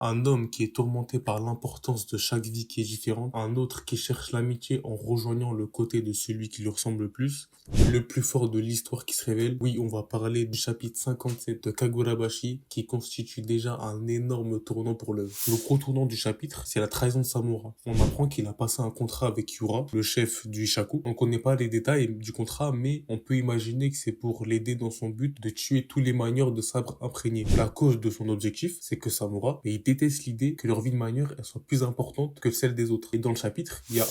Un homme qui est tourmenté par l'importance de chaque vie qui est différente, un autre qui cherche l'amitié en rejoignant le côté de celui qui lui ressemble le plus, le plus fort de l'histoire qui se révèle. Oui, on va parler du chapitre 57 de Kagurabashi qui constitue déjà un énorme tournant pour l'œuvre. Le gros tournant du chapitre, c'est la trahison de Samura. On apprend qu'il a passé un contrat avec Yura, le chef du Ishaku. On connaît pas les détails du contrat, mais on peut imaginer que c'est pour l'aider dans son but de tuer tous les manieurs de sabre imprégnés. La cause de son objectif, c'est que Samura, il déteste l'idée que leur vie de manière elle soit plus importante que celle des autres. Et dans le chapitre, il y a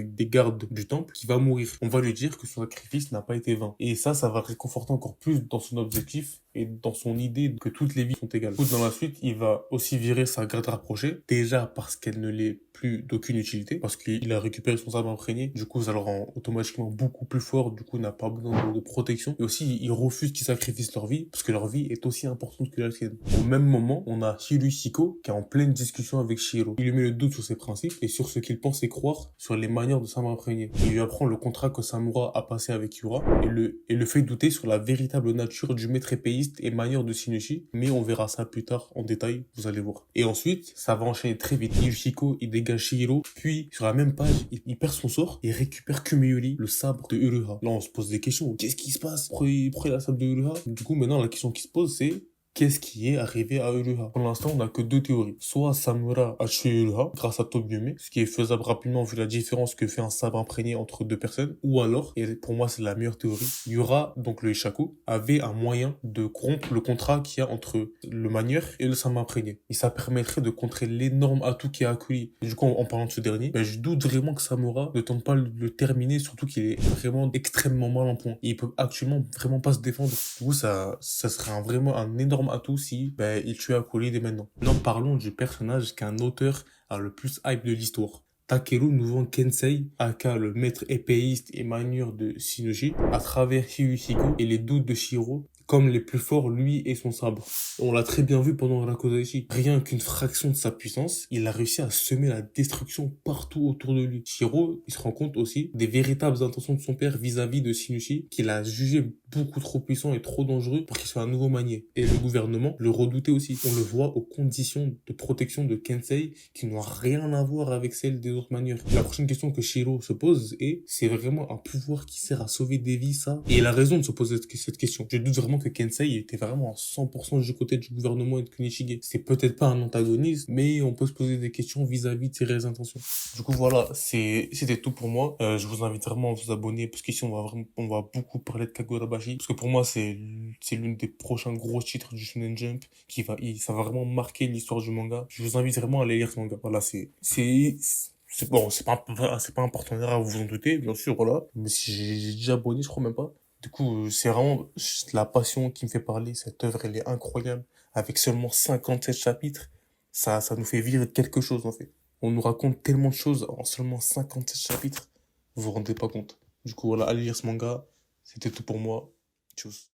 des gardes du temple qui va mourir. On va lui dire que son sacrifice n'a pas été vain. Et ça va réconforter encore plus dans son objectif et dans son idée que toutes les vies sont égales. Dans la suite, il va aussi virer sa garde rapprochée, déjà parce qu'elle ne l'est plus d'aucune utilité, parce qu'il a récupéré son sabre imprégné, du coup ça le rend automatiquement beaucoup plus fort, du coup il n'a pas besoin de protection, et aussi il refuse qu'ils sacrifient leur vie, parce que leur vie est aussi importante que la sienne. Au même moment, on a Hirushiko qui est en pleine discussion avec Shiro. Il lui met le doute sur ses principes et sur ce qu'il pense et croire sur les manières de sabre imprégné. Il lui apprend le contrat que Samura a passé avec Yura et le fait douter sur la véritable nature du maître épéiste et manière de Shinichi, mais on verra ça plus tard en détail, vous allez voir. Et ensuite, ça va enchaîner très vite. Hirushiko, il dégage Shihiro, puis sur la même page, il perd son sort et récupère Kumeyuri, le sabre de Uruha. Là, on se pose des questions. Qu'est-ce qui se passe? Pourquoi il a le sabre de Uruha? Du coup, maintenant, la question qui se pose, c'est qu'est-ce qui est arrivé à Uruha? Pour l'instant, on n'a que deux théories. Soit Samura a tué Uruha grâce à Tobiyume, ce qui est faisable rapidement vu la différence que fait un sabre imprégné entre deux personnes. Ou alors, et pour moi c'est la meilleure théorie, Yura, donc le Ishaku, avait un moyen de corrompre le contrat qu'il y a entre le manieur et le sabre imprégné. Et ça permettrait de contrer l'énorme atout qui a accueilli. Et du coup, en parlant de ce dernier, ben, je doute vraiment que Samura ne tente pas de le terminer, surtout qu'il est vraiment extrêmement mal en point. Et il peut actuellement vraiment pas se défendre. Du coup, ça serait vraiment un énorme atout si ben, il tuait Akuri dès maintenant. Maintenant, parlons du personnage qu'un auteur a le plus hype de l'histoire. Takeru nous vend Kensei, aka le maître épéiste et manieur de Shinoji, à travers Hirushiko et les doutes de Shiro, comme les plus forts, lui et son sabre. On l'a très bien vu pendant Rakuzashi. Rien qu'une fraction de sa puissance, il a réussi à semer la destruction partout autour de lui. Shiro, il se rend compte aussi des véritables intentions de son père vis-à-vis de Shinichi, qu'il a jugé beaucoup trop puissant et trop dangereux pour qu'il soit un nouveau manier. Et le gouvernement le redoutait aussi. On le voit aux conditions de protection de Kensei qui n'ont rien à voir avec celles des autres manières. La prochaine question que Shiro se pose est, c'est vraiment un pouvoir qui sert à sauver des vies, ça? Et il a raison de se poser cette question. Je doute vraiment que Kensei était vraiment à 100% du côté du gouvernement et de Kunishige. C'est peut-être pas un antagoniste, mais on peut se poser des questions vis-à-vis de ses réelles intentions. Du coup, voilà, c'était tout pour moi. Je vous invite vraiment à vous abonner parce qu'ici, on va beaucoup parler de Kagurabashi parce que pour moi, c'est l'une des prochains gros titres du Shonen Jump ça va vraiment marquer l'histoire du manga. Je vous invite vraiment à aller lire ce manga. Voilà, c'est bon, c'est pas un partenariat, vous vous en doutez, bien sûr, voilà. Mais si j'ai déjà abonné, je crois même pas. Du coup, c'est vraiment la passion qui me fait parler. Cette œuvre, elle est incroyable. Avec seulement 57 chapitres, ça nous fait vivre quelque chose, en fait. On nous raconte tellement de choses en seulement 57 chapitres. Vous vous rendez pas compte. Du coup, voilà, allez lire ce manga. C'était tout pour moi. Tchuss.